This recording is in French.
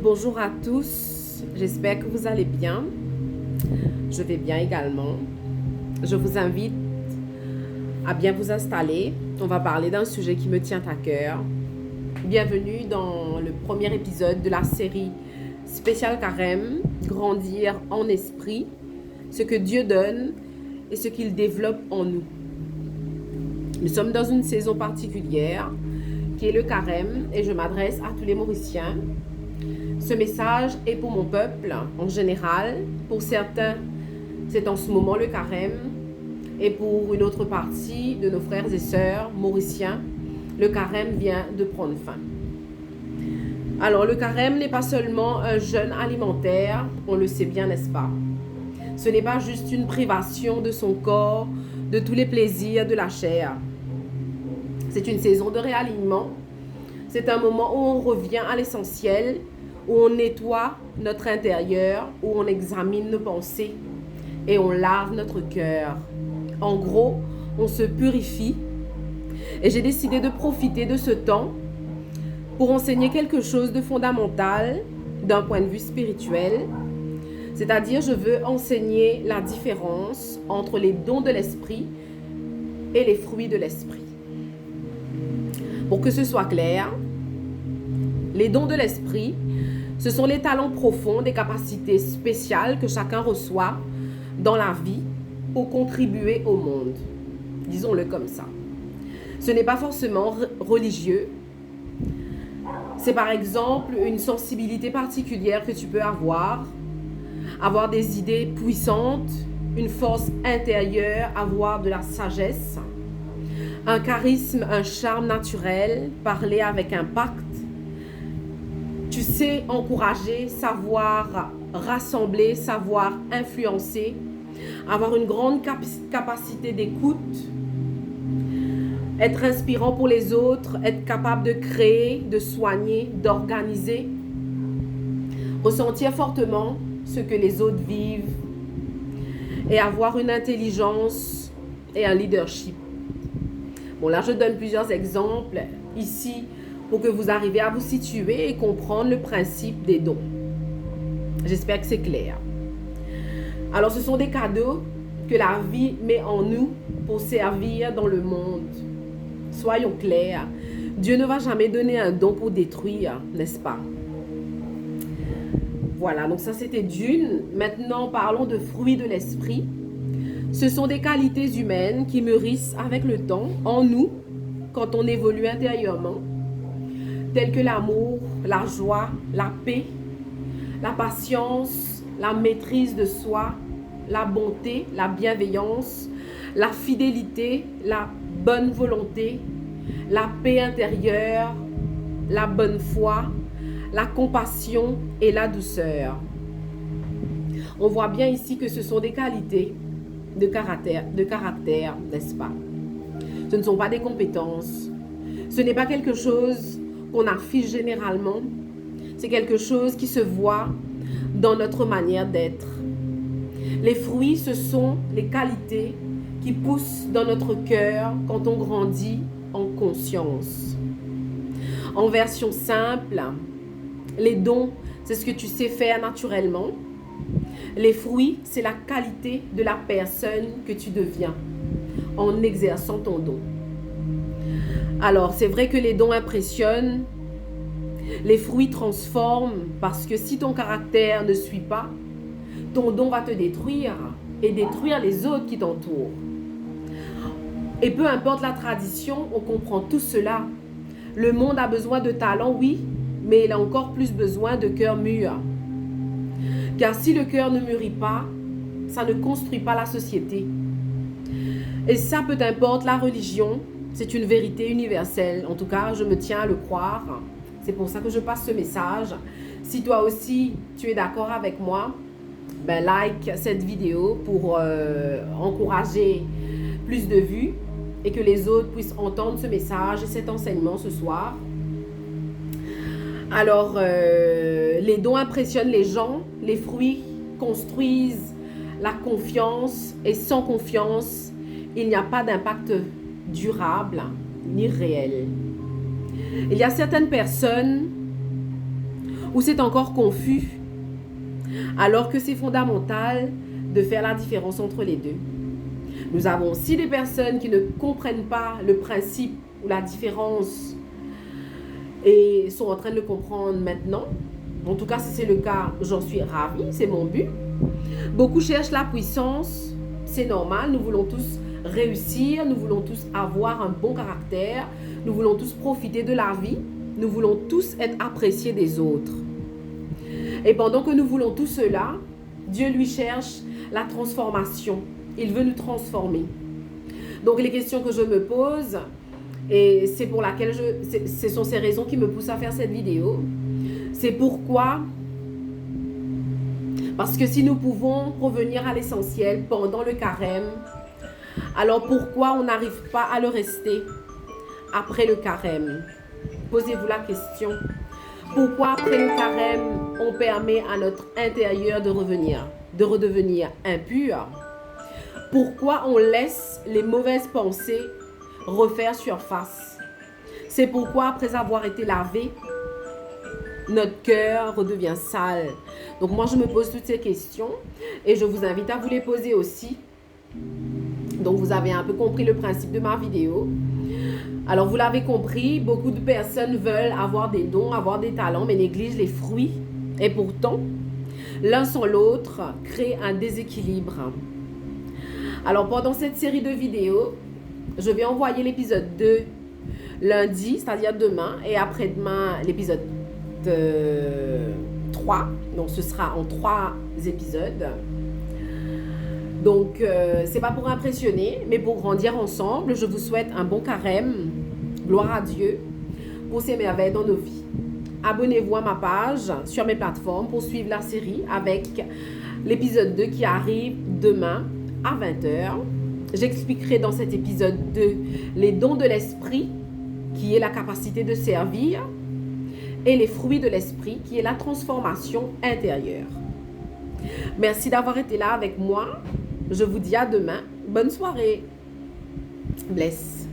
Bonjour à tous, j'espère que vous allez bien. Je vais bien également. Je vous invite à bien vous installer. On va parler d'un sujet qui me tient à cœur. Bienvenue dans le premier épisode de la série spéciale Carême, Grandir en esprit, ce que Dieu donne et ce qu'il développe en nous. Nous sommes dans une saison particulière qui est le Carême et je m'adresse à tous les Mauriciens. Ce message est pour mon peuple en général. Pour certains, c'est en ce moment le Carême. Et pour une autre partie de nos frères et sœurs mauriciens, le Carême vient de prendre fin. Alors, le Carême n'est pas seulement un jeûne alimentaire, on le sait bien, n'est-ce pas? Ce n'est pas juste une privation de son corps, de tous les plaisirs de la chair. C'est une saison de réalignement. C'est un moment où on revient à l'essentiel, où on nettoie notre intérieur, où on examine nos pensées et on lave notre cœur. En gros, on se purifie. Et j'ai décidé de profiter de ce temps pour enseigner quelque chose de fondamental d'un point de vue spirituel. C'est-à-dire, je veux enseigner la différence entre les dons de l'esprit et les fruits de l'esprit. Pour que ce soit clair, les dons de l'esprit, ce sont les talents profonds, des capacités spéciales que chacun reçoit dans la vie pour contribuer au monde. Disons-le comme ça. Ce n'est pas forcément religieux. C'est par exemple une sensibilité particulière que tu peux avoir des idées puissantes, une force intérieure, avoir de la sagesse, un charisme, un charme naturel, parler avec impact. Tu sais encourager, savoir rassembler, savoir influencer, avoir une grande capacité d'écoute, être inspirant pour les autres, être capable de créer, de soigner, d'organiser, ressentir fortement ce que les autres vivent et avoir une intelligence et un leadership. Bon, là, je donne plusieurs exemples ici pour que vous arriviez à vous situer et comprendre le principe des dons. J'espère que c'est clair. Alors, ce sont des cadeaux que la vie met en nous pour servir dans le monde. Soyons clairs, Dieu ne va jamais donner un don pour détruire, n'est-ce pas? Voilà, donc ça c'était d'une. Maintenant, parlons de fruits de l'esprit. Ce sont des qualités humaines qui mûrissent avec le temps en nous quand on évolue intérieurement, telles que l'amour, la joie, la paix, la patience, la maîtrise de soi, la bonté, la bienveillance, la fidélité, la bonne volonté, la paix intérieure, la bonne foi, la compassion et la douceur. On voit bien ici que ce sont des qualités de caractère, n'est-ce pas? Ce ne sont pas des compétences. Ce n'est pas quelque chose qu'on affiche généralement. C'est quelque chose qui se voit dans notre manière d'être. Les fruits, ce sont les qualités qui poussent dans notre cœur quand on grandit en conscience. En version simple, les dons, c'est ce que tu sais faire naturellement. Les fruits, c'est la qualité de la personne que tu deviens en exerçant ton don. Alors, c'est vrai que les dons impressionnent, les fruits transforment, parce que si ton caractère ne suit pas, ton don va te détruire et détruire les autres qui t'entourent. Et peu importe la tradition, on comprend tout cela. Le monde a besoin de talent, oui, mais il a encore plus besoin de cœur mûr. Car si le cœur ne mûrit pas, ça ne construit pas la société. Et ça, peu importe la religion, c'est une vérité universelle. En tout cas, je me tiens à le croire. C'est pour ça que je passe ce message. Si toi aussi, tu es d'accord avec moi, ben like cette vidéo pour encourager plus de vues et que les autres puissent entendre ce message et cet enseignement ce soir. Alors, les dons impressionnent les gens, les fruits construisent la confiance et sans confiance, il n'y a pas d'impact durable ni réel. Il y a certaines personnes ou c'est encore confus, alors que c'est fondamental de faire la différence entre les deux. Nous avons aussi des personnes qui ne comprennent pas le principe ou la différence et sont en train de le comprendre maintenant. En tout cas, si c'est le cas, j'en suis ravie, c'est mon but. Beaucoup cherchent la puissance, c'est normal, nous voulons tous réussir, nous voulons tous avoir un bon caractère, nous voulons tous profiter de la vie, nous voulons tous être appréciés des autres. Et pendant que nous voulons tout cela, Dieu lui cherche la transformation. Il veut nous transformer. Donc les questions que je me pose, et c'est pour laquelle ce sont ces raisons qui me poussent à faire cette vidéo, c'est pourquoi. Parce que si nous pouvons revenir à l'essentiel pendant le carême, alors pourquoi on n'arrive pas à le rester après le carême? Posez-vous la question. Pourquoi après le carême, on permet à notre intérieur de redevenir impur? Pourquoi on laisse les mauvaises pensées refaire surface? C'est pourquoi après avoir été lavé, notre cœur redevient sale. Donc moi, je me pose toutes ces questions et je vous invite à vous les poser aussi. Donc vous avez un peu compris le principe de ma vidéo. Alors vous l'avez compris, beaucoup de personnes veulent avoir des dons, avoir des talents, mais négligent les fruits. Et pourtant, l'un sans l'autre crée un déséquilibre. Alors pendant cette série de vidéos, je vais envoyer l'épisode 2 lundi, c'est-à-dire demain, et après-demain l'épisode 3. Donc ce sera en 3 épisodes. Donc c'est pas pour impressionner, mais pour grandir ensemble. Je vous souhaite un bon carême. Gloire à Dieu pour ses merveilles dans nos vies. Abonnez-vous à ma page sur mes plateformes pour suivre la série avec l'épisode 2 qui arrive demain à 20h. J'expliquerai dans cet épisode 2 les dons de l'esprit, qui est la capacité de servir, et les fruits de l'esprit, qui est la transformation intérieure. Merci d'avoir été là avec moi. Je vous dis à demain. Bonne soirée. Bless.